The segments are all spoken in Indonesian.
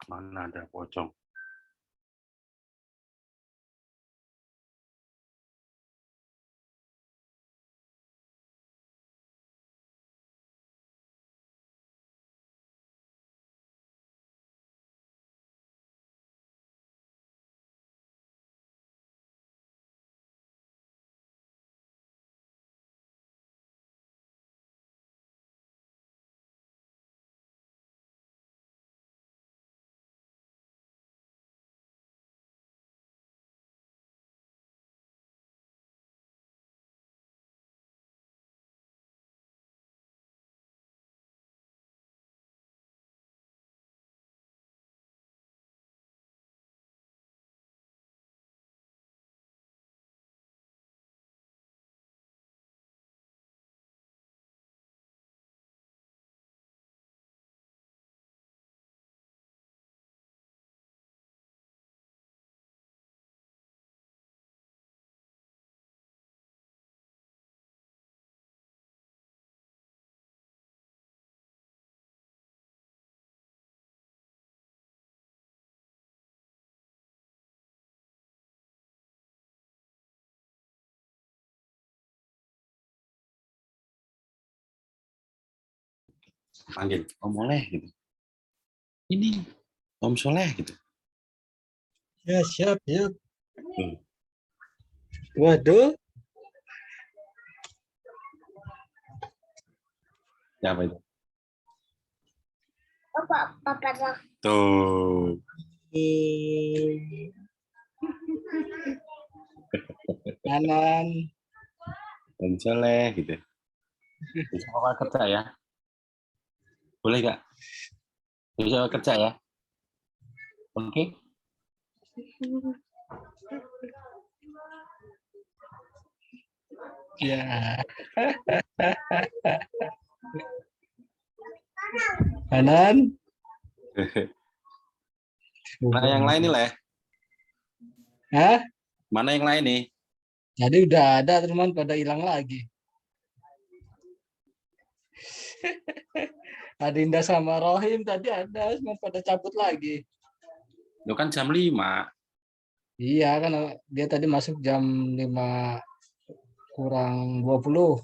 Mana ada pocong? Panggil Om Oleh gitu. Ini Om Soleh gitu. Ya, siap, ya. Hmm. Waduh, Siapa itu? Papa. Tuh. Anan. Om Soleh gitu. Bisa apa kerja ya? Boleh nggak? Bisa kerja ya? Oke. Ya. Anan. Nah, yang lain nih lah. Hah? Mana yang lain nih? Jadi udah ada, teman pada hilang lagi. Adinda sama Rohim tadi ada, cuma pada cabut lagi. Lu kan jam 5. Iya kan dia tadi masuk jam 5 kurang 20.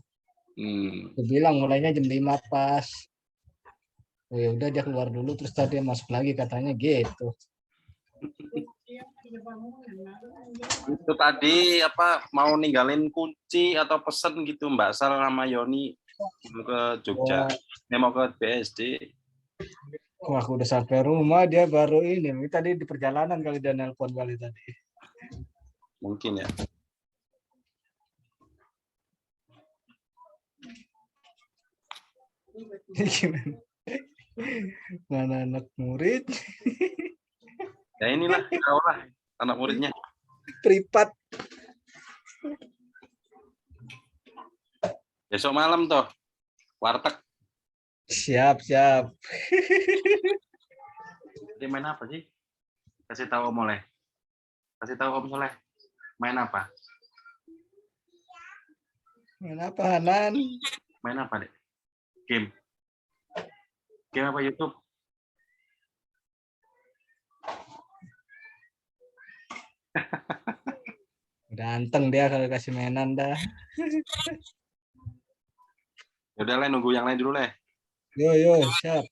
Aku bilang mulainya jam 5 pas. Oh ya udah dia keluar dulu terus tadi dia masuk lagi katanya gitu. Itu tadi apa mau ninggalin kunci atau pesen gitu Mbak Sal sama Yoni mau ke Jogja. Wah, Mau ke BSD. wah, aku udah sampai rumah dia baru ini. Ini tadi di perjalanan kali dia nelpon kali tadi. Mungkin ya. Gimana? Mana anak murid? Ya inilah kau lah anak muridnya. Privat. Besok malam toh warteg. Siap, siap. Dia main apa sih? Kasih tahu Om Oleh. Kasih tahu Om Soleh. Main apa? Kenapa Hanan? Main apa deh? Game. Game apa YouTube? Udah anteng dia kalau kasih mainan dah. Ya udah lah nunggu yang lain dulu lah. Yo, yo, siap.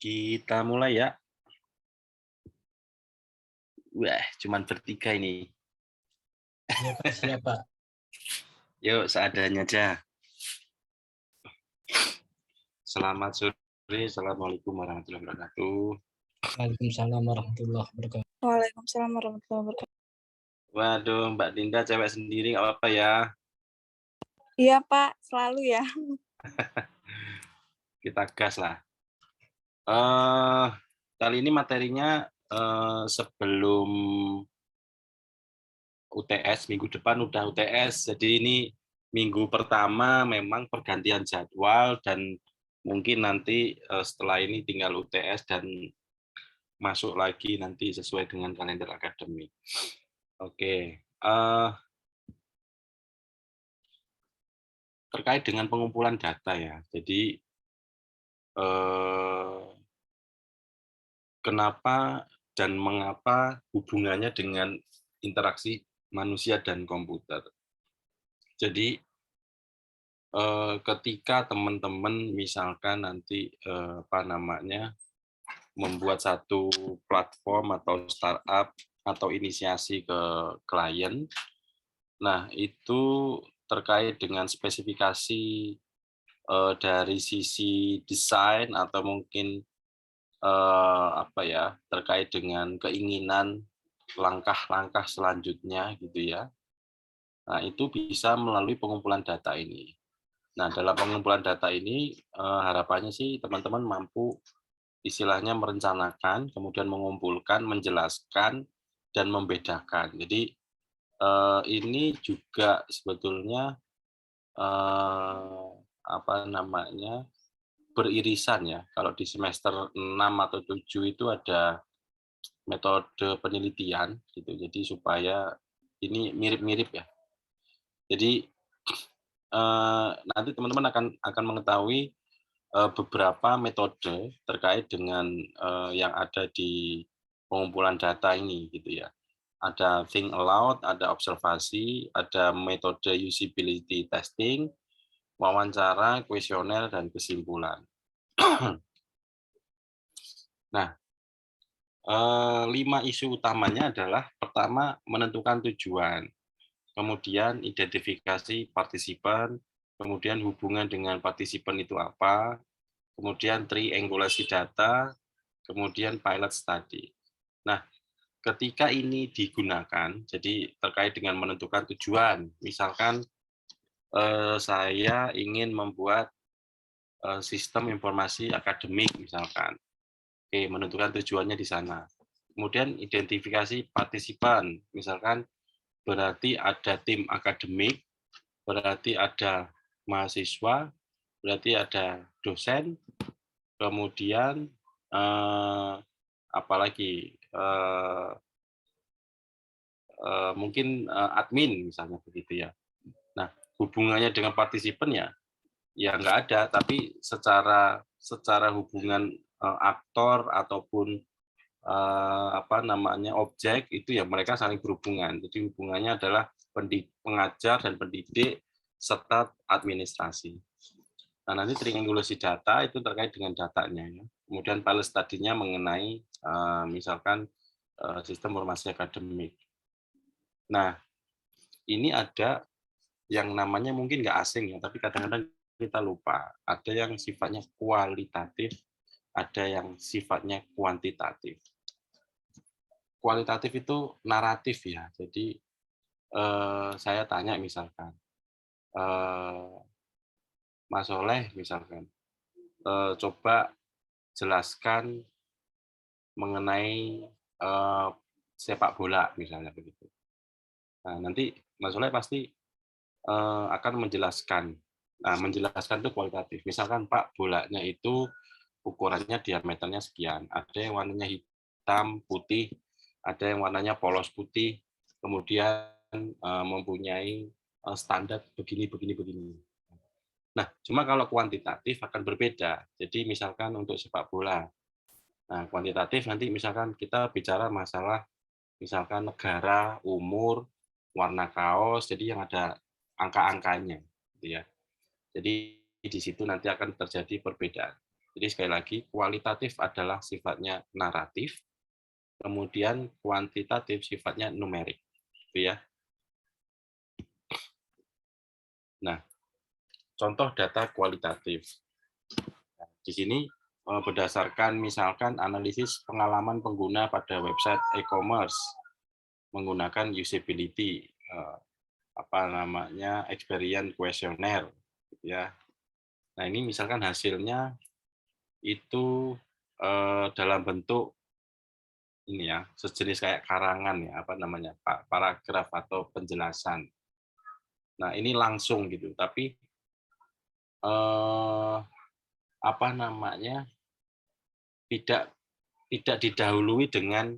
Kita mulai ya. Wah, cuman bertiga ini. Ya, Pak, siap, Pak. Yuk, seadanya aja. Selamat sore, Assalamualaikum warahmatullahi wabarakatuh. Waalaikumsalam warahmatullahi wabarakatuh. Waalaikumsalam warahmatullahi wabarakatuh. Waduh, Mbak Dinda cewek sendiri nggak apa-apa ya. Iya, Pak, selalu ya. Kita gas lah. Kali ini materinya sebelum UTS, minggu depan udah UTS, jadi ini minggu pertama memang pergantian jadwal dan mungkin nanti setelah ini tinggal UTS dan masuk lagi nanti sesuai dengan kalender akademik. Oke, terkait dengan pengumpulan data ya, jadi kenapa dan mengapa hubungannya dengan interaksi manusia dan komputer. Jadi ketika teman-teman misalkan nanti membuat satu platform atau startup atau inisiasi ke klien, nah itu terkait dengan spesifikasi dari sisi desain atau mungkin terkait dengan keinginan langkah-langkah selanjutnya gitu ya. Nah, itu bisa melalui pengumpulan data ini. Nah, dalam pengumpulan data ini harapannya sih teman-teman mampu istilahnya merencanakan, kemudian mengumpulkan, menjelaskan, dan membedakan. Jadi ini juga sebetulnya beririsan ya. Kalau di semester 6 atau 7 itu ada metode penelitian gitu. Jadi supaya ini mirip-mirip ya. Jadi nanti teman-teman akan mengetahui beberapa metode terkait dengan yang ada di pengumpulan data ini gitu ya. Ada think aloud, ada observasi, ada metode usability testing, wawancara, kuesioner, dan kesimpulan. Nah, 5 isu utamanya adalah pertama menentukan tujuan, kemudian identifikasi partisipan, kemudian hubungan dengan partisipan itu apa, kemudian triangulasi data, kemudian pilot study. Nah, ketika ini digunakan, jadi terkait dengan menentukan tujuan, misalkan saya ingin membuat sistem informasi akademik misalkan. Oke, menentukan tujuannya di sana. Kemudian identifikasi partisipan, misalkan berarti ada tim akademik, berarti ada mahasiswa, berarti ada dosen, kemudian apalagi mungkin admin misalnya begitu ya. Nah, hubungannya dengan partisipan ya nggak ada, tapi secara hubungan aktor ataupun objek itu ya mereka saling berhubungan. Jadi hubungannya adalah pengajar dan pendidik serta administrasi. Nah, nanti triangulasi data itu terkait dengan datanya ya. Kemudian pilot study-nya mengenai misalkan sistem informasi akademik. Nah, ini ada yang namanya mungkin nggak asing ya, tapi kadang-kadang kita lupa. Ada yang sifatnya kualitatif, ada yang sifatnya kuantitatif. Kualitatif itu naratif ya. Jadi saya tanya misalkan, Mas Soleh misalkan, coba jelaskan mengenai sepak bola misalnya begitu. Nah, nanti Mas Soleh pasti akan menjelaskan. Nah, menjelaskan itu kualitatif. Misalkan Pak, bolanya itu ukurannya diameternya sekian. Ada yang warnanya hitam, putih, ada yang warnanya polos putih, kemudian mempunyai standar begini, begini, begini. Nah, cuma kalau kuantitatif akan berbeda. Jadi misalkan untuk sepak bola. Nah, kuantitatif nanti misalkan kita bicara masalah misalkan negara, umur, warna kaos, jadi yang ada angka-angkanya, gitu ya. Jadi di situ nanti akan terjadi perbedaan. Jadi sekali lagi, kualitatif adalah sifatnya naratif, kemudian kuantitatif sifatnya numerik. Gitu ya. Nah, contoh data kualitatif. Di sini berdasarkan misalkan analisis pengalaman pengguna pada website e-commerce menggunakan usability experience questionnaire, gitu ya. Nah, ini misalkan hasilnya itu dalam bentuk ini ya, sejenis kayak karangan ya, paragraf atau penjelasan. Nah, ini langsung gitu, tapi tidak didahului dengan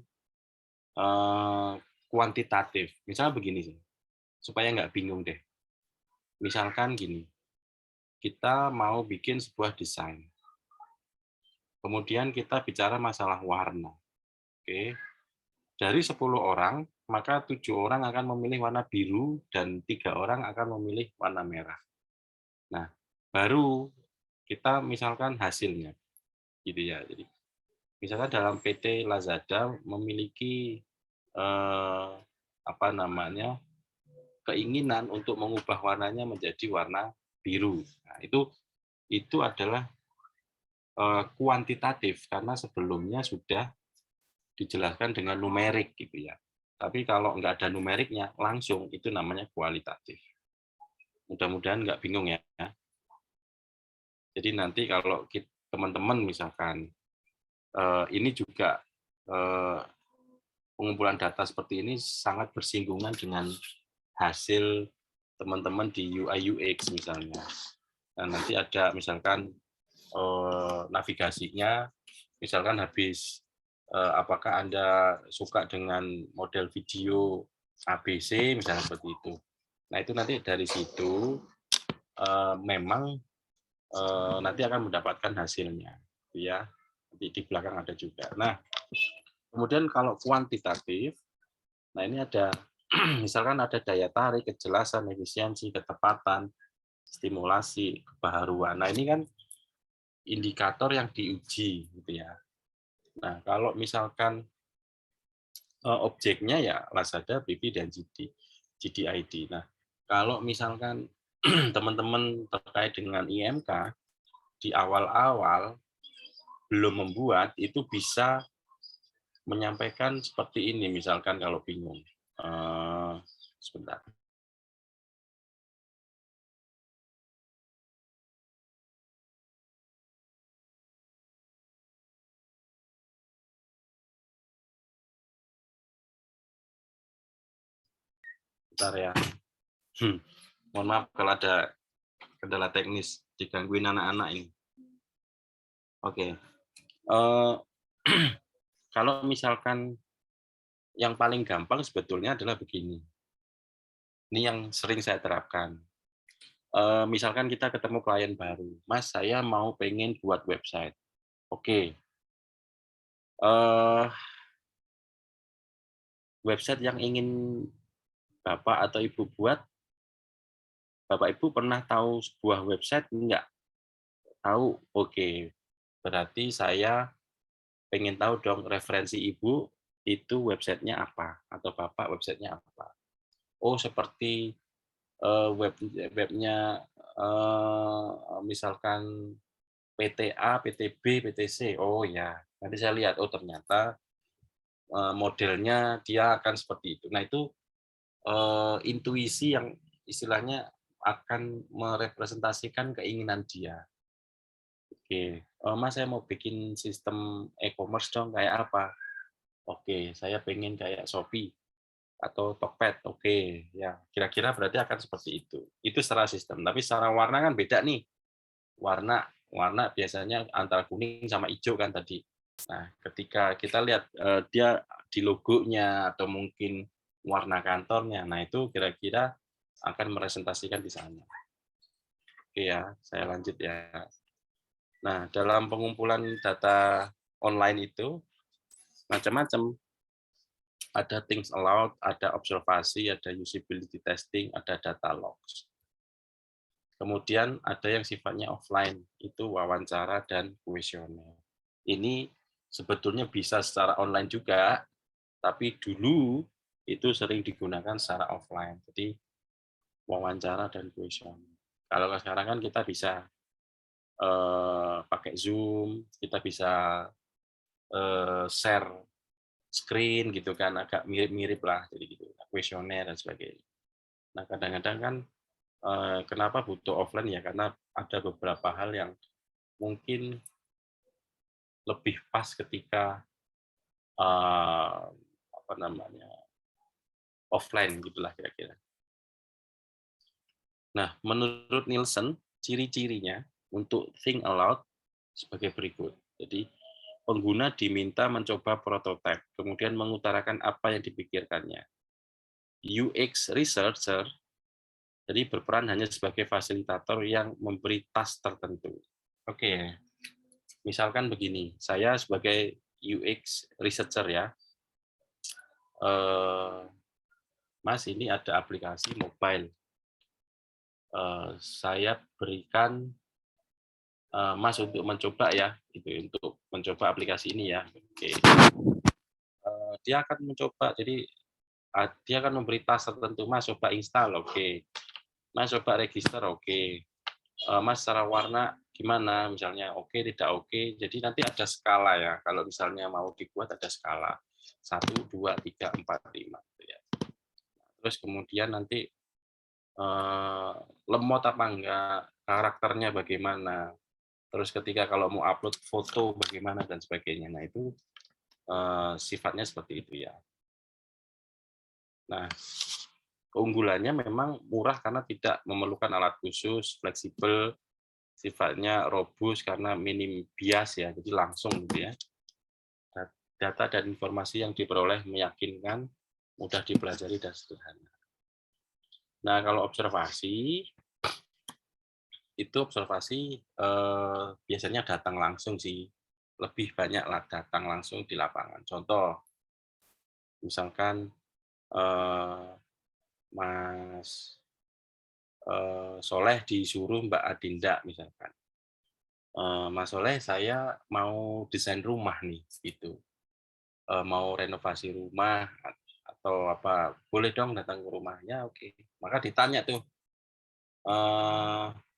kuantitatif. Misalnya begini sih, supaya nggak bingung deh. Misalkan gini, kita mau bikin sebuah desain. Kemudian kita bicara masalah warna. Oke. Dari 10 orang, maka 7 orang akan memilih warna biru dan 3 orang akan memilih warna merah. Nah, baru kita misalkan hasilnya. Gitu ya. Jadi misalkan dalam PT Lazada memiliki keinginan untuk mengubah warnanya menjadi warna biru. Nah, itu adalah kuantitatif karena sebelumnya sudah dijelaskan dengan numerik gitu ya. Tapi kalau nggak ada numeriknya langsung itu namanya kualitatif. Mudah-mudahan nggak bingung ya. Jadi nanti kalau teman-teman misalkan ini juga pengumpulan data seperti ini sangat bersinggungan dengan hasil teman-teman di UI UX misalnya. Nah, nanti ada misalkan navigasinya, misalkan habis apakah Anda suka dengan model video ABC misalnya seperti itu. Nah, itu nanti dari situ memang nanti akan mendapatkan hasilnya, ya. Di belakang ada juga. Nah, kemudian kalau kuantitatif, nah ini ada misalkan ada daya tarik, kejelasan, efisiensi, ketepatan, stimulasi, kebaharuan. Nah, ini kan indikator yang diuji gitu ya. Nah, kalau misalkan objeknya ya Lazada, BB dan GDID. Nah, kalau misalkan teman-teman terkait dengan IMK di awal-awal belum membuat, itu bisa menyampaikan seperti ini misalkan kalau bingung. Sebentar. Bentar ya. Mohon maaf kalau ada kendala teknis, digangguin anak-anak ini. Oke. Kalau misalkan yang paling gampang sebetulnya adalah begini. Ini yang sering saya terapkan. Misalkan kita ketemu klien baru, Mas, saya mau pengen buat website. Oke. Website yang ingin Bapak atau Ibu buat, Bapak Ibu pernah tahu sebuah website enggak? Tahu? Oke. Berarti saya pengen tahu dong referensi Ibu itu websitenya apa atau Bapak websitenya apa. Oh, seperti webnya misalkan PTA, PTB, PTC. Oh ya, nanti saya lihat. Oh ternyata modelnya dia akan seperti itu. Nah itu intuisi yang istilahnya akan merepresentasikan keinginan dia. Oke, Mas saya mau bikin sistem e-commerce dong, kayak apa? Oke, saya pengen kayak Shopee atau Tokped. Oke, ya kira-kira berarti akan seperti itu. Itu secara sistem. Tapi secara warna kan beda nih. Warna biasanya antara kuning sama hijau kan tadi. Nah, ketika kita lihat dia di logonya atau mungkin warna kantornya, nah itu kira-kira akan merepresentasikan di sana. Oke ya, saya lanjut ya. Nah, dalam pengumpulan data online itu macam-macam. Ada things allowed, ada observasi, ada usability testing, ada data logs. Kemudian ada yang sifatnya offline, itu wawancara dan kuesioner. Ini sebetulnya bisa secara online juga, tapi dulu itu sering digunakan secara offline. Jadi wawancara dan kuesioner. Kalau sekarang kan kita bisa pakai Zoom, kita bisa share screen gitu kan, agak mirip-mirip lah, jadi gitu, kuesioner dan sebagainya. Nah kadang-kadang kan kenapa butuh offline ya, karena ada beberapa hal yang mungkin lebih pas ketika apa namanya offline gitulah kira-kira. Nah menurut Nielsen ciri-cirinya untuk think aloud sebagai berikut. Jadi pengguna diminta mencoba prototipe, kemudian mengutarakan apa yang dipikirkannya. UX researcher jadi berperan hanya sebagai fasilitator yang memberi task tertentu. Oke, misalkan begini, saya sebagai UX researcher ya, Mas ini ada aplikasi mobile, saya berikan Mas untuk mencoba ya, gitu, untuk mencoba aplikasi ini ya. Oke, dia akan mencoba, jadi dia akan memberi task tertentu, Mas coba install, oke, Mas coba register, oke, Mas secara warna gimana, misalnya oke, tidak oke, jadi nanti ada skala ya, kalau misalnya mau dibuat ada skala, 1, 2, 3, 4, 5. Ya. Terus kemudian nanti lemot apa enggak, karakternya bagaimana, terus ketika kalau mau upload foto bagaimana dan sebagainya. Nah itu sifatnya seperti itu ya. Nah keunggulannya memang murah karena tidak memerlukan alat khusus, fleksibel, sifatnya robust karena minim bias ya, jadi langsung gitu ya. Data dan informasi yang diperoleh meyakinkan, mudah dipelajari dan sederhana. Nah kalau observasi itu biasanya datang langsung sih, lebih banyak datang langsung di lapangan. Contoh, misalkan Mas Soleh disuruh Mbak Adinda misalkan, Mas Soleh saya mau desain rumah nih, gitu, mau renovasi rumah atau apa, boleh dong datang ke rumahnya, oke. Maka ditanya tuh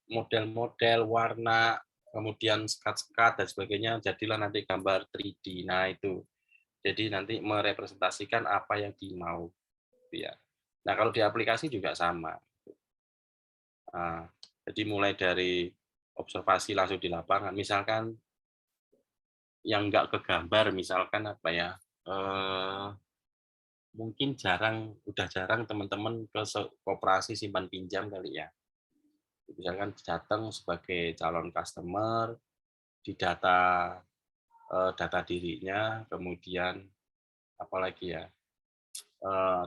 model-model, warna, kemudian sekat-sekat dan sebagainya, jadilah nanti gambar 3D. Nah itu, jadi nanti merepresentasikan apa yang dimau. Ya. Nah kalau di aplikasi juga sama. Nah, jadi mulai dari observasi langsung di lapangan, misalkan yang nggak ke gambar, misalkan apa ya, mungkin udah jarang teman-teman ke koperasi simpan pinjam kali ya. Misalkan datang sebagai calon customer, didata data dirinya, kemudian apalagi ya,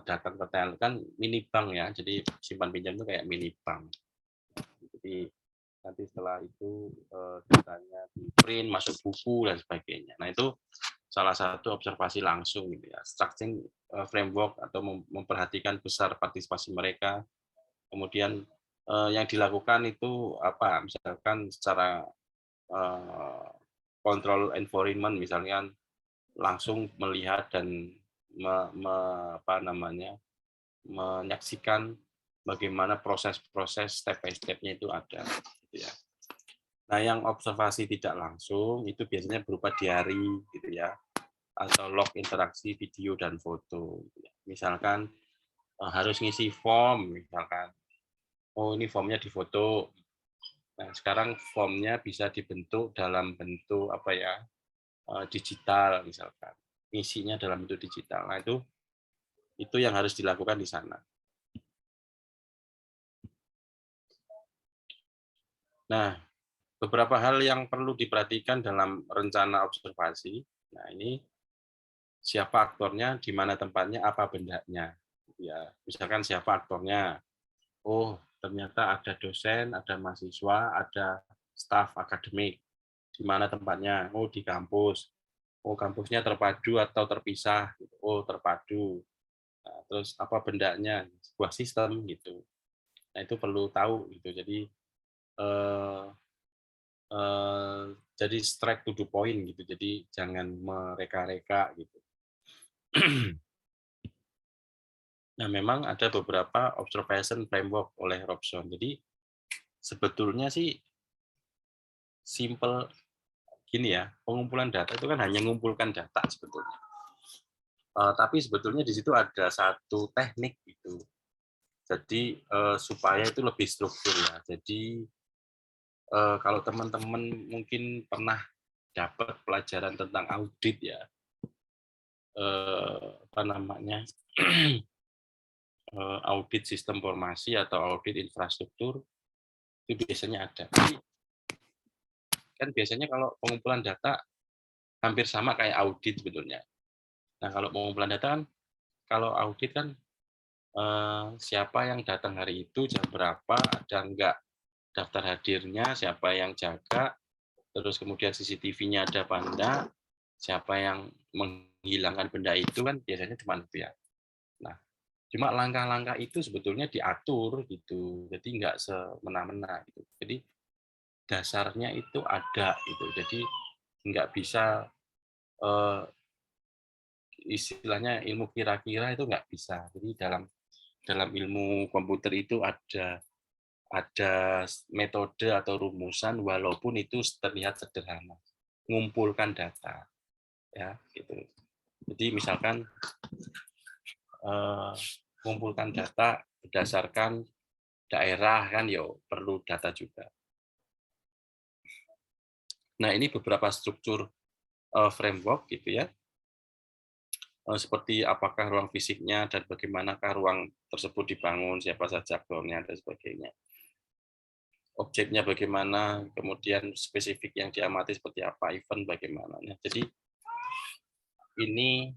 datang ke kan mini bank ya, jadi simpan pinjam itu kayak mini bank. Jadi nanti setelah itu datanya di print, masuk buku dan sebagainya. Nah itu salah satu observasi langsung gitu ya, structuring framework atau memperhatikan besar partisipasi mereka. Kemudian yang dilakukan itu apa? Misalkan secara kontrol environment, misalnya langsung melihat dan menyaksikan bagaimana proses-proses step by step-nya itu ada. Gitu ya. Nah, yang observasi tidak langsung itu biasanya berupa diary, gitu ya, atau log interaksi video dan foto. Gitu ya. Misalkan harus ngisi form, misalkan, oh ini formnya difoto. Nah, sekarang formnya bisa dibentuk dalam bentuk apa ya, digital misalkan, isinya dalam bentuk digital. Nah itu yang harus dilakukan di sana. Nah, beberapa hal yang perlu diperhatikan dalam rencana observasi. Nah, ini siapa aktornya, di mana tempatnya, apa bendanya. Ya, misalkan siapa aktornya. Oh, ternyata ada dosen, ada mahasiswa, ada staf akademik. Di mana tempatnya? Oh, di kampus. Oh, kampusnya terpadu atau terpisah? Oh, terpadu. Nah, terus apa bendanya? Sebuah sistem gitu. Nah, itu perlu tahu gitu. Jadi eh, jadi straight to the point gitu. Jadi jangan mereka-reka gitu. Nah, memang ada beberapa observation framework oleh Robson. Jadi sebetulnya sih simple gini ya, pengumpulan data itu kan hanya mengumpulkan data sebetulnya. Tapi sebetulnya di situ ada satu teknik gitu. Jadi supaya itu lebih struktur ya. Jadi kalau teman-teman mungkin pernah dapat pelajaran tentang audit ya, apa namanya, audit sistem informasi atau audit infrastruktur, itu biasanya ada. Jadi, kan biasanya kalau pengumpulan data hampir sama kayak audit sebetulnya. Nah, kalau pengumpulan data kan, kalau audit kan siapa yang datang hari itu, jam berapa, ada enggak daftar hadirnya, siapa yang jaga, terus kemudian CCTV-nya ada apa enggak, siapa yang menghilangkan benda itu, kan biasanya cuma itu ya. Nah, cuma langkah-langkah itu sebetulnya diatur gitu, jadi nggak semena-mena gitu. Jadi dasarnya itu ada gitu, jadi nggak bisa istilahnya ilmu kira-kira itu nggak bisa. Jadi dalam ilmu komputer itu ada metode atau rumusan walaupun itu terlihat sederhana. Mengumpulkan data ya gitu. Jadi misalkan mengumpulkan data berdasarkan daerah kan yo perlu data juga. Nah, ini beberapa struktur framework gitu ya. Seperti apakah ruang fisiknya dan bagaimanakah ruang tersebut dibangun, siapa saja aktornya dan sebagainya. Objeknya bagaimana, kemudian spesifik yang diamati seperti apa, event bagaimana. Nah, jadi ini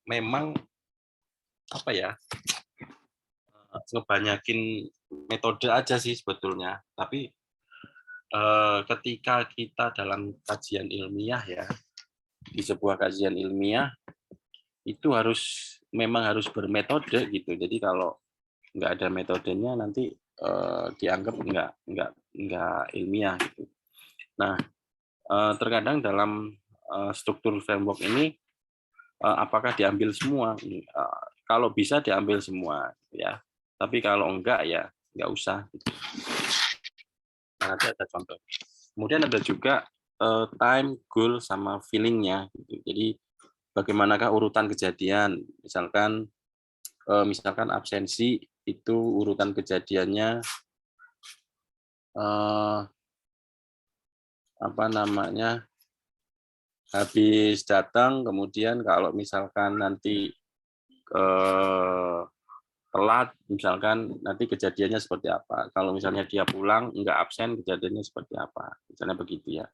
memang apa ya, ngebanyakin metode aja sih sebetulnya. Tapi ketika kita dalam kajian ilmiah ya, di sebuah kajian ilmiah itu memang harus bermetode gitu. Jadi kalau nggak ada metodenya nanti dianggap nggak ilmiah gitu. Nah, terkadang dalam struktur framework ini apakah diambil semua? Kalau bisa diambil semua ya. Tapi kalau enggak ya nggak usah. Gitu. Nah, nanti ada contoh. Kemudian ada juga time, goal, sama feeling-nya. Gitu. Jadi bagaimanakah urutan kejadian? Misalkan absensi itu urutan kejadiannya habis datang, kemudian kalau misalkan nanti telat, misalkan nanti kejadiannya seperti apa. Kalau misalnya dia pulang nggak absen, kejadiannya seperti apa. Misalnya begitu ya.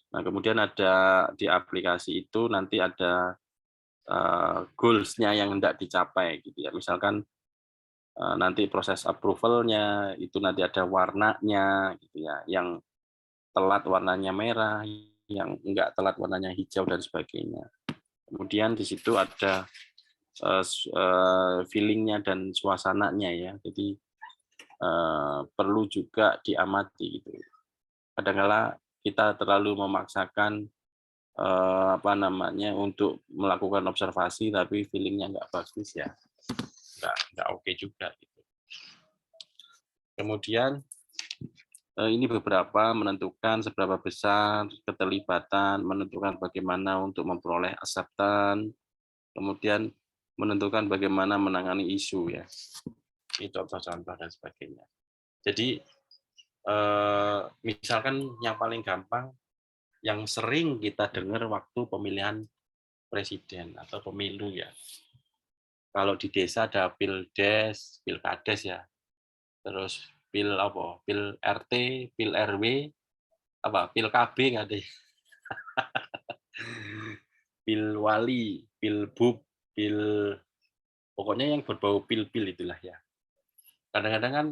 Nah, kemudian ada di aplikasi itu nanti ada goals-nya yang hendak dicapai gitu ya. Misalkan nanti proses approval-nya itu nanti ada warnanya gitu ya. Yang telat warnanya merah, yang enggak telat warnanya hijau dan sebagainya. Kemudian di situ ada feeling-nya dan suasananya ya. Jadi perlu juga diamati gitu. Kadang-kala kita terlalu memaksakan untuk melakukan observasi tapi feeling-nya nggak bagus ya. Nggak oke juga gitu. Kemudian ini beberapa menentukan seberapa besar keterlibatan, menentukan bagaimana untuk memperoleh acceptance, kemudian menentukan bagaimana menangani isu ya. Ini contoh-contoh dan sebagainya. Jadi misalkan yang paling gampang, yang sering kita dengar waktu pemilihan presiden atau pemilu ya. Kalau di desa ada pildes, pilkades ya. Terus pil RT, pil RW, pil KB nggak ada. Pil wali, pil bub, pokoknya yang berbau pil-pil itulah ya. Kadang-kadang kan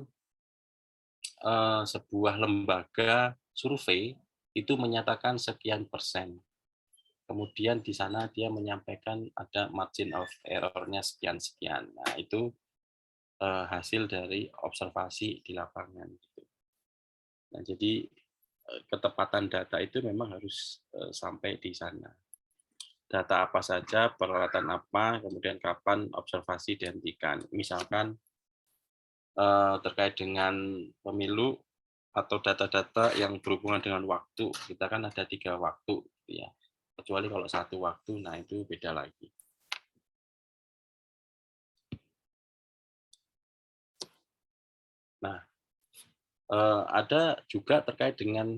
sebuah lembaga survei itu menyatakan sekian persen. Kemudian di sana dia menyampaikan ada margin of error-nya sekian-sekian. Nah, itu hasil dari observasi di lapangan. Gitu. Nah, jadi ketepatan data itu memang harus sampai di sana. Data apa saja, peralatan apa, kemudian kapan observasi dihentikan. Misalkan terkait dengan pemilu atau data-data yang berhubungan dengan waktu, kita kan ada 3 waktu, ya. Kecuali kalau 1 waktu, nah itu beda lagi. Nah, ada juga terkait dengan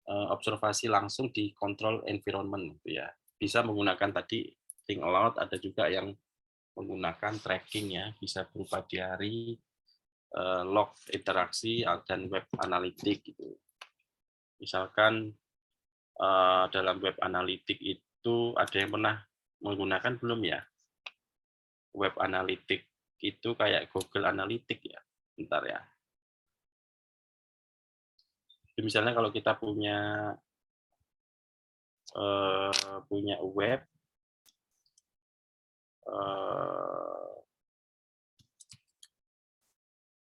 observasi langsung di control environment, gitu ya. Bisa menggunakan tadi think aloud, ada juga yang menggunakan tracking ya, bisa berupa diary, log interaksi dan web analitik gitu. Misalkan dalam web analitik itu ada yang pernah menggunakan belum ya? Web analitik itu kayak Google Analytics ya. Bentar ya. Jadi misalnya kalau kita punya web,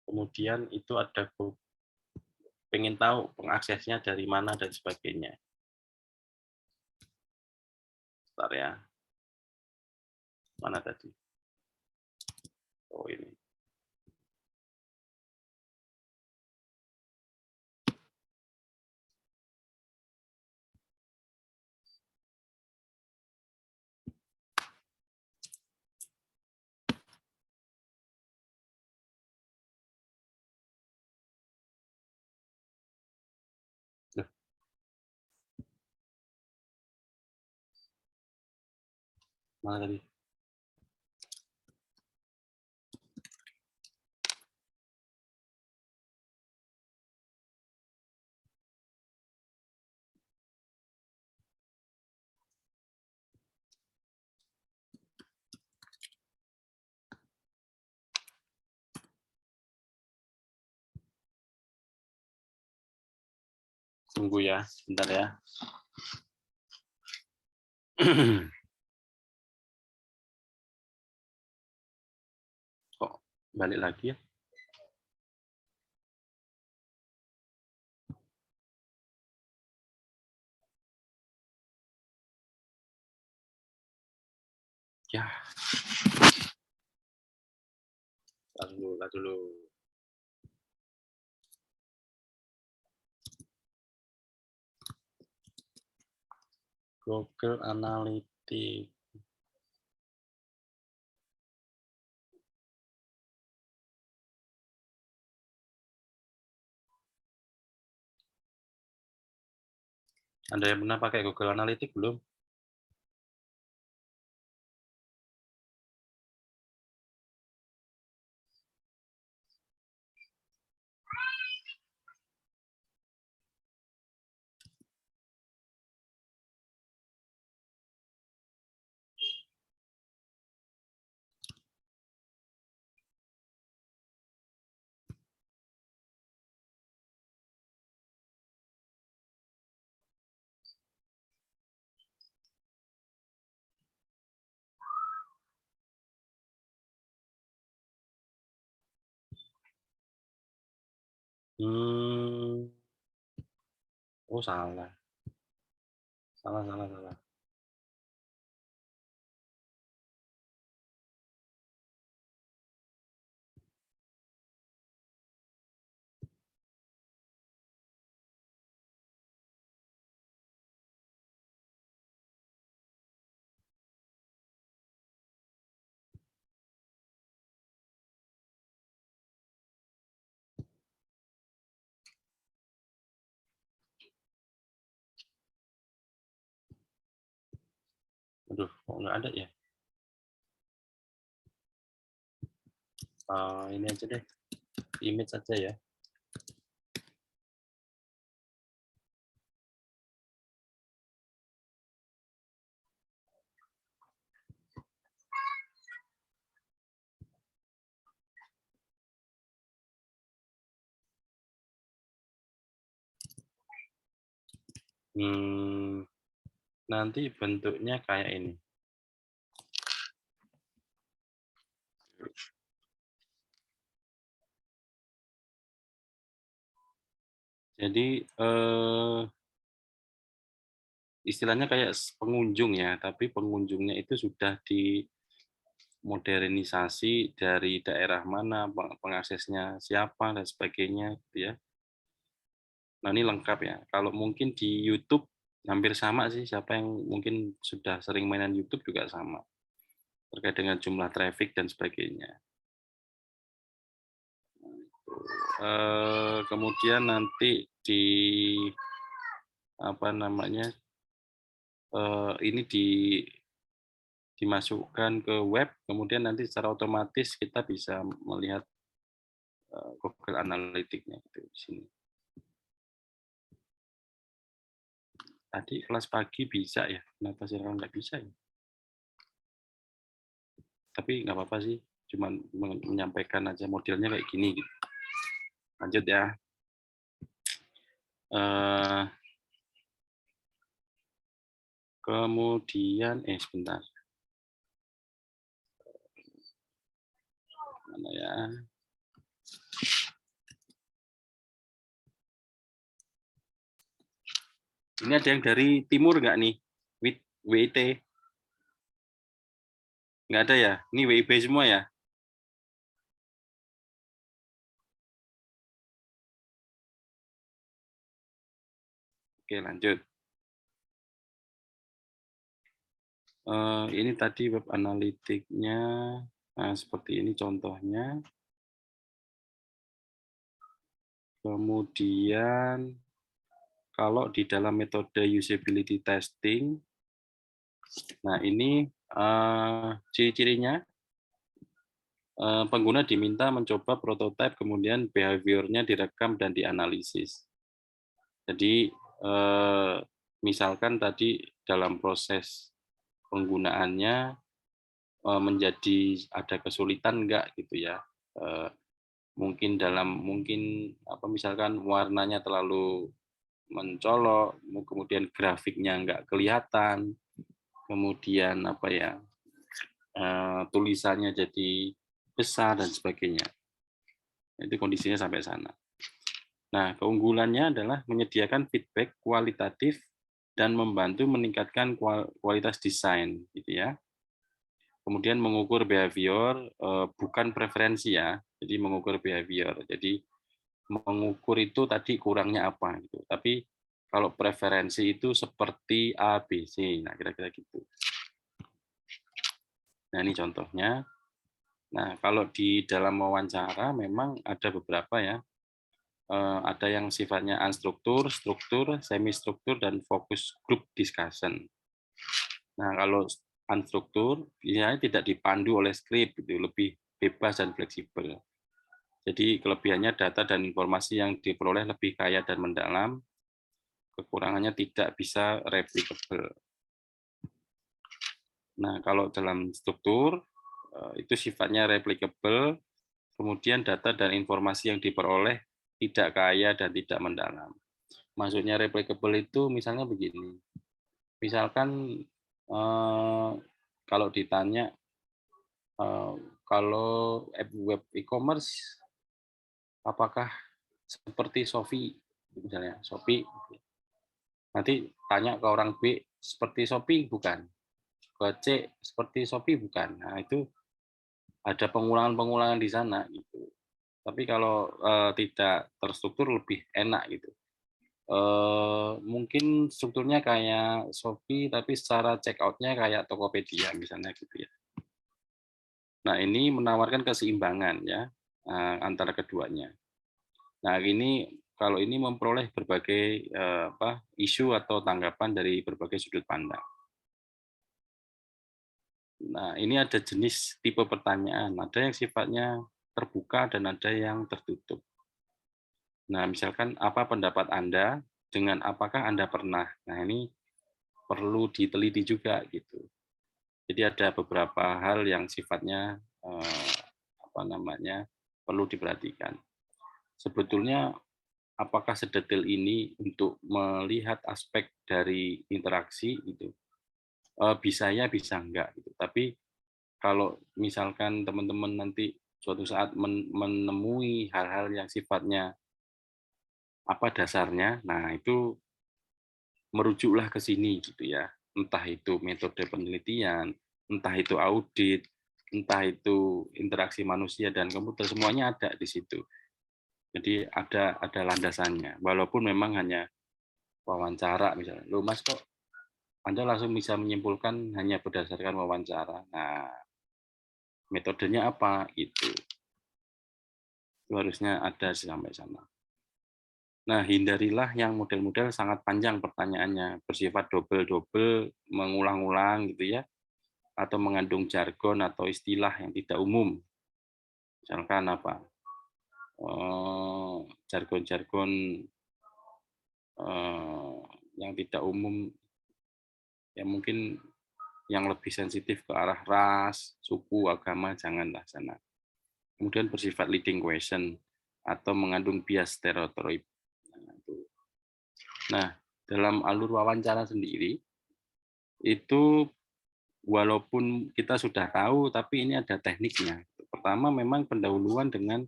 kemudian itu ada pengen tahu pengaksesnya dari mana dan sebagainya. Bentar ya. Mana tadi? Oh ini. Mana tadi? Tunggu ya, sebentar ya. Kok balik lagi ya? Ya. Lalu dulu. Google Analytics. Anda yang pernah pakai Google Analytics belum? Oh salah. Salah. Aduh, kok nggak ada ya? Ini aja deh, image aja ya. Nanti bentuknya kayak ini. Jadi istilahnya kayak pengunjung ya, tapi pengunjungnya itu sudah dimodernisasi dari daerah mana, pengaksesnya siapa dan sebagainya, gitu ya. Nah ini lengkap ya. Kalau mungkin di YouTube hampir sama sih. Siapa yang mungkin sudah sering mainan YouTube juga sama terkait dengan jumlah traffic dan sebagainya. Kemudian nanti di apa namanya ini dimasukkan ke web, kemudian nanti secara otomatis kita bisa melihat Google Analytics-nya itu di sini. Tadi kelas pagi bisa ya, kenapa sekarang nggak bisa ya? Tapi nggak apa-apa sih, cuman menyampaikan aja modelnya kayak gini. Gitu. Lanjut ya. Kemudian, sebentar. Mana ya? Ini ada yang dari timur nggak nih? WIT? Nggak ada ya? Ini WIB semua ya? Oke, lanjut. Ini tadi web analitiknya. Nah, seperti ini contohnya. Kemudian, kalau di dalam metode usability testing, nah ini ciri-cirinya, pengguna diminta mencoba prototipe, kemudian behavior-nya direkam dan dianalisis. Jadi, misalkan tadi dalam proses penggunaannya menjadi ada kesulitan enggak gitu ya. Mungkin misalkan warnanya terlalu mencolok, kemudian grafiknya enggak kelihatan, kemudian tulisannya jadi besar dan sebagainya. Itu kondisinya sampai sana. Nah, keunggulannya adalah menyediakan feedback kualitatif dan membantu meningkatkan kualitas desain, gitu ya. Kemudian mengukur behavior, bukan preferensi ya, jadi mengukur behavior. Jadi mengukur itu tadi kurangnya apa, gitu. Tapi kalau preferensi itu seperti A, B, C, nah kira-kira gitu. Nah ini contohnya. Nah kalau di dalam wawancara memang ada beberapa ya. Ada yang sifatnya unstruktur, struktur, semi-struktur, dan fokus group discussion. Nah, kalau unstruktur, biasanya tidak dipandu oleh skrip, gitu, lebih bebas dan fleksibel. Jadi kelebihannya data dan informasi yang diperoleh lebih kaya dan mendalam, kekurangannya tidak bisa replicable. Nah, kalau dalam struktur, itu sifatnya replicable, kemudian data dan informasi yang diperoleh tidak kaya dan tidak mendalam. Maksudnya replicable itu misalnya begini, misalkan kalau ditanya kalau web e-commerce apakah seperti Shopee, misalnya Shopee, nanti tanya ke orang B seperti Shopee bukan, ke C seperti Shopee bukan. Nah itu ada pengulangan-pengulangan di sana gitu. Tapi kalau tidak terstruktur lebih enak gitu. Mungkin strukturnya kayak Shopee, tapi secara checkout-nya kayak Tokopedia misalnya gitu ya. Nah ini menawarkan keseimbangan ya antara keduanya. Nah ini kalau ini memperoleh berbagai isu atau tanggapan dari berbagai sudut pandang. Nah ini ada jenis tipe pertanyaan, ada yang sifatnya terbuka dan ada yang tertutup. Nah, misalkan apa pendapat Anda dengan apakah Anda pernah? Nah, ini perlu diteliti juga gitu. Jadi ada beberapa hal yang sifatnya perlu diperhatikan. Sebetulnya apakah sedetail ini untuk melihat aspek dari interaksi gitu? Bisa ya, bisa enggak gitu. Tapi kalau misalkan teman-teman nanti suatu saat menemui hal-hal yang sifatnya apa dasarnya. Nah, itu merujuklah ke sini gitu ya. Entah itu metode penelitian, entah itu audit, entah itu interaksi manusia dan komputer, semuanya ada di situ. Jadi ada landasannya. Walaupun memang hanya wawancara misalnya. Loh Mas, kok Anda langsung bisa menyimpulkan hanya berdasarkan wawancara. Nah, metodenya apa gitu. Itu harusnya ada sampai sana. Nah, hindarilah yang model-model sangat panjang pertanyaannya, bersifat double-double, mengulang-ulang gitu ya, atau mengandung jargon atau istilah yang tidak umum. Misalkan apa? Jargon-jargon yang tidak umum, ya mungkin yang lebih sensitif ke arah ras, suku, agama, janganlah sana. Kemudian bersifat leading question atau mengandung bias stereotip. Nah, dalam alur wawancara sendiri, itu walaupun kita sudah tahu, tapi ini ada tekniknya. Pertama memang pendahuluan dengan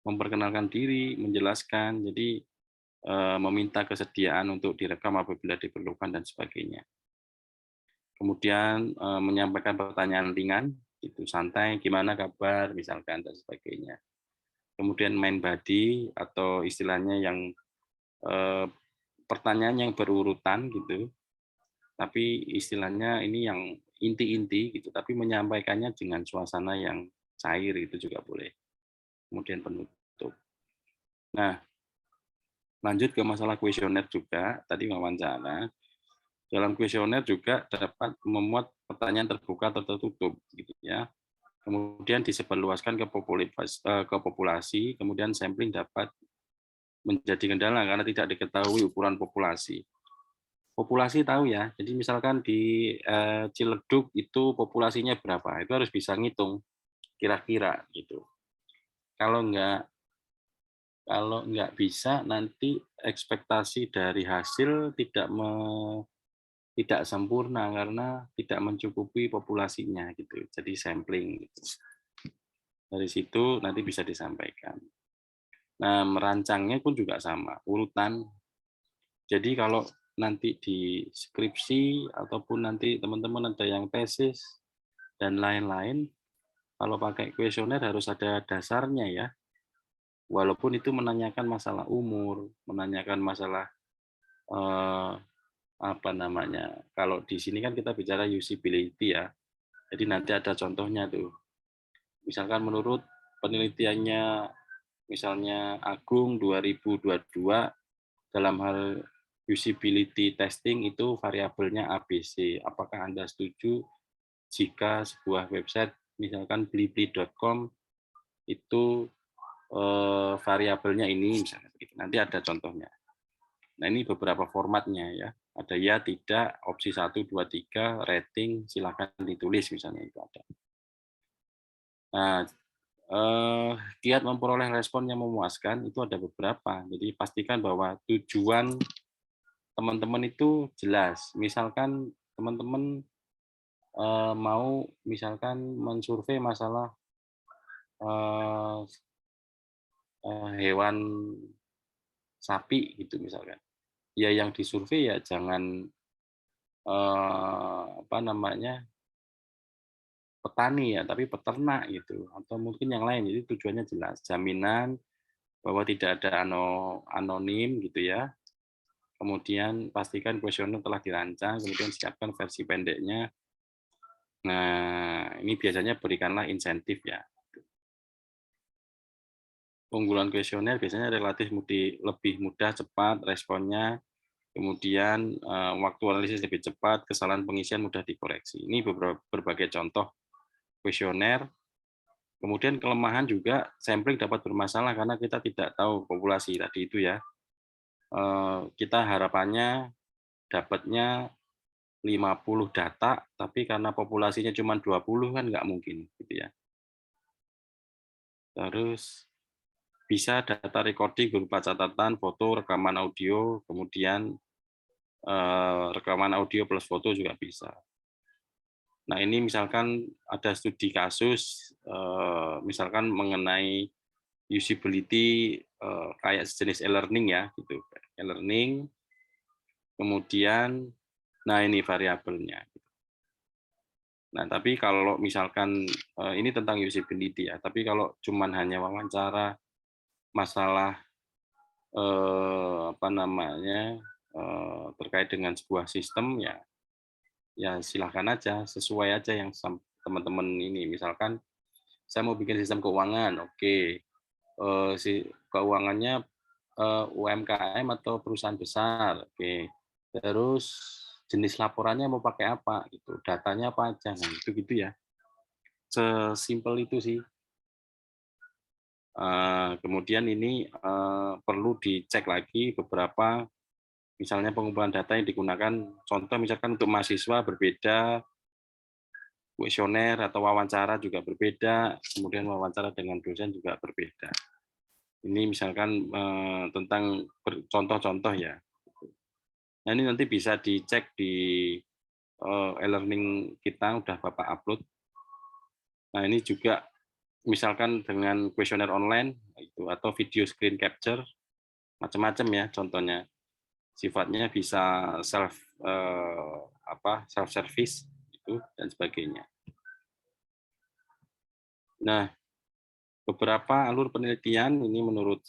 memperkenalkan diri, menjelaskan, jadi meminta kesediaan untuk direkam apabila diperlukan dan sebagainya. Kemudian menyampaikan pertanyaan ringan, itu santai, gimana kabar, misalkan dan sebagainya. Kemudian main body atau istilahnya yang pertanyaan yang berurutan gitu, tapi istilahnya ini yang inti-inti gitu, tapi menyampaikannya dengan suasana yang cair itu juga boleh. Kemudian penutup. Nah, lanjut ke masalah kuesioner juga, tadi wawancara. Dalam kuesioner juga dapat memuat pertanyaan terbuka atau tertutup gitu ya. Kemudian disebarluaskan ke populasi, kemudian sampling dapat menjadi kendala karena tidak diketahui ukuran populasi. Populasi tahu ya, jadi misalkan di Ciledug itu populasinya berapa, itu harus bisa ngitung kira-kira gitu. Kalau nggak bisa, nanti ekspektasi dari hasil tidak sempurna karena tidak mencukupi populasinya gitu. Jadi sampling gitu. Dari situ nanti bisa disampaikan. Nah, merancangnya pun juga sama, urutan. Jadi kalau nanti di skripsi ataupun nanti teman-teman ada yang tesis dan lain-lain, kalau pakai kuesioner harus ada dasarnya ya. Walaupun itu menanyakan masalah umur, menanyakan masalah apa namanya. Kalau di sini kan kita bicara usability ya. Jadi nanti ada contohnya tuh. Misalkan menurut penelitiannya misalnya Agung 2022 dalam hal usability testing itu variabelnya ABC. Apakah Anda setuju jika sebuah website misalkan blibli.com itu variabelnya ini misalnya begitu. Nanti ada contohnya. Nah, ini beberapa formatnya ya. Ada ya, tidak, opsi 1, 2, 3, rating, silakan ditulis misalnya itu ada. Nah, kiat memperoleh respon yang memuaskan itu ada beberapa. Jadi pastikan bahwa tujuan teman-teman itu jelas. Misalkan teman-teman mau misalkan mensurvei masalah hewan sapi gitu misalkan. Ya yang disurvei ya jangan apa namanya petani ya, tapi peternak gitu atau mungkin yang lain. Jadi tujuannya jelas, jaminan bahwa tidak ada anonim gitu ya. Kemudian pastikan kuesioner telah dirancang, kemudian siapkan versi pendeknya. Nah, ini biasanya berikanlah insentif ya. Unggulan kuesioner biasanya relatif lebih mudah, cepat responnya, kemudian waktu analisis lebih cepat, kesalahan pengisian mudah dikoreksi. Ini berbagai contoh kuesioner. Kemudian kelemahan juga sampling dapat bermasalah karena kita tidak tahu populasi tadi itu ya. Kita harapannya dapatnya 50 data, tapi karena populasinya cuma 20 kan nggak mungkin gitu ya. Terus bisa data recording berupa catatan, foto, rekaman audio, kemudian rekaman audio plus foto juga bisa. Nah, ini misalkan ada studi kasus, misalkan mengenai usability kayak sejenis e-learning ya, gitu. E-learning, kemudian, nah ini variabelnya. Nah, tapi kalau misalkan ini tentang usability ya, tapi kalau cuman hanya wawancara masalah apa namanya terkait dengan sebuah sistem ya, ya silahkan aja, sesuai aja yang teman-teman ini. Misalkan saya mau bikin sistem keuangan, oke, si keuangannya UMKM atau perusahaan besar, oke. Terus jenis laporannya mau pakai apa, gitu, datanya apa aja, nah itu gitu ya. Sesimpel itu sih. Kemudian ini perlu dicek lagi beberapa, misalnya pengumpulan data yang digunakan, contoh misalkan untuk mahasiswa berbeda, kuesioner atau wawancara juga berbeda, kemudian wawancara dengan dosen juga berbeda. Ini misalkan tentang contoh-contoh ya. Nah ini nanti bisa dicek di e-learning kita, udah Bapak upload. Nah ini juga misalkan dengan kuesioner online itu atau video screen capture, macam-macam ya contohnya. Sifatnya bisa self service itu dan sebagainya. Nah, beberapa alur penelitian ini menurut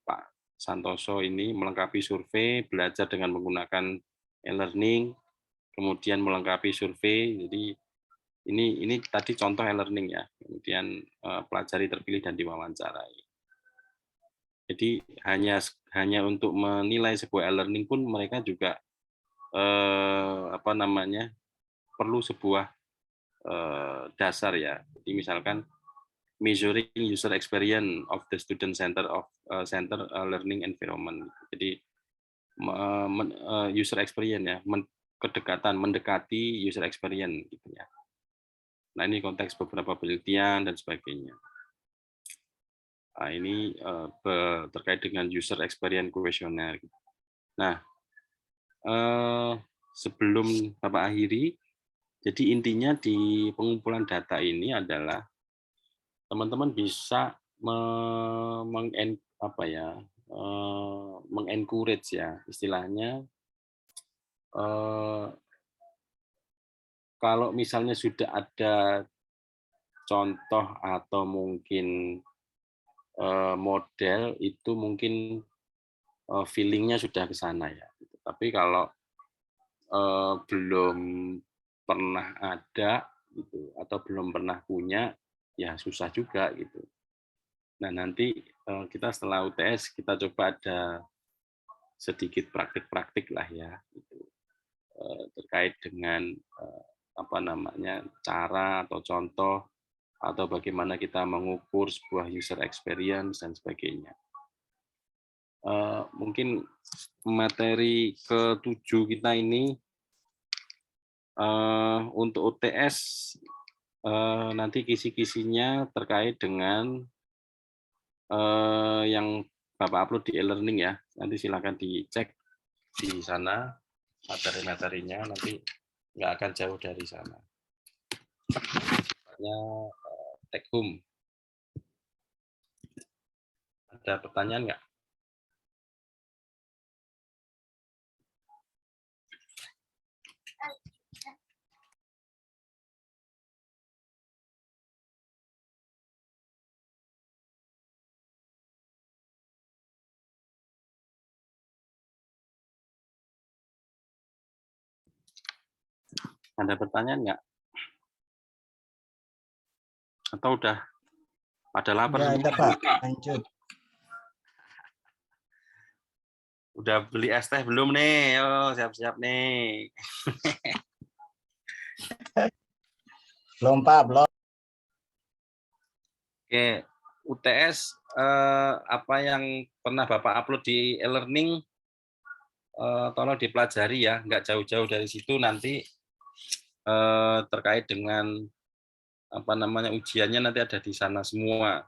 Pak Santoso ini melengkapi survei, belajar dengan menggunakan e-learning, kemudian melengkapi survei. Jadi ini tadi contoh e-learning ya. Kemudian pelajari terpilih dan diwawancarai. Jadi hanya untuk menilai sebuah e-learning pun mereka juga perlu sebuah dasar ya. Jadi misalkan measuring user experience of the student center learning environment. Jadi user experience ya, mendekati user experience gitu ya. Nah ini konteks beberapa penelitian dan sebagainya. Nah, ini terkait dengan user experience questionnaire. Nah, sebelum Bapak akhiri, jadi intinya di pengumpulan data ini adalah teman-teman bisa mengencourage ya istilahnya. Kalau misalnya sudah ada contoh atau mungkin model itu mungkin feeling-nya sudah ke sana ya. Tapi kalau belum pernah ada gitu atau belum pernah punya ya susah juga gitu. Nah nanti kita setelah UTS kita coba ada sedikit praktik-praktik lah ya gitu, terkait dengan cara atau contoh atau bagaimana kita mengukur sebuah user experience dan sebagainya. Mungkin materi ke-7 kita ini untuk UTS nanti kisi-kisinya terkait dengan yang Bapak upload di e-learning ya. Nanti silakan dicek di sana materi-materinya, nanti nggak akan jauh dari sana. Sifatnya take home. Ada pertanyaan nggak? Ada pertanyaan nggak? Atau udah pada lapar Ya, semua? ada Pak, lanjut. Udah beli es teh belum nih? Yo, siap-siap nih. Belum Pak, belum. Oke, UTS apa yang pernah Bapak upload di e-learning tolong dipelajari ya, nggak jauh-jauh dari situ nanti terkait dengan ujiannya nanti ada di sana semua.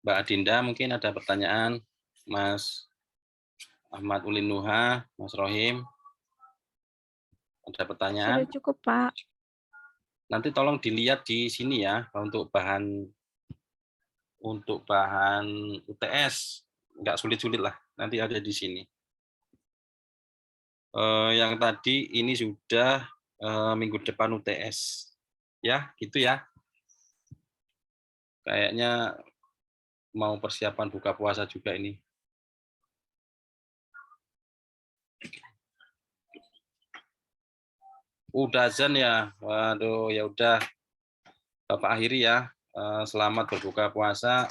Mbak Adinda mungkin ada pertanyaan, Mas Ahmad Ulin Nuha, Mas Rohim. Ada pertanyaan? Sudah cukup, Pak. Nanti tolong dilihat di sini ya untuk bahan UTS, nggak sulit-sulit lah. Nanti ada di sini. Yang tadi ini sudah minggu depan UTS, ya gitu ya. Kayaknya mau persiapan buka puasa juga ini. Udah azan ya, waduh ya udah. Bapak akhiri ya. Selamat berbuka puasa.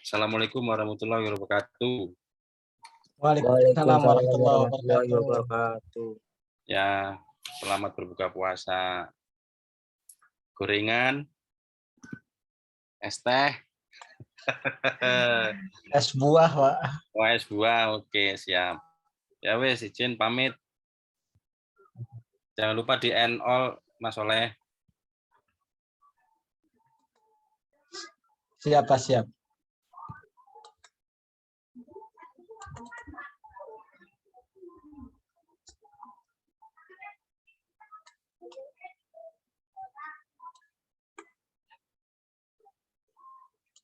Assalamualaikum warahmatullahi wabarakatuh. Waalaikumsalam warahmatullahi warahmatullahi wabarakatuh. wabarakatuh. Ya, selamat berbuka puasa. Gorengan, es teh, Es buah, Pak. oh, es buah, oke siap. Ya wes, izin pamit. Jangan lupa di end all, Mas Soleh. Siap, Pak, siap.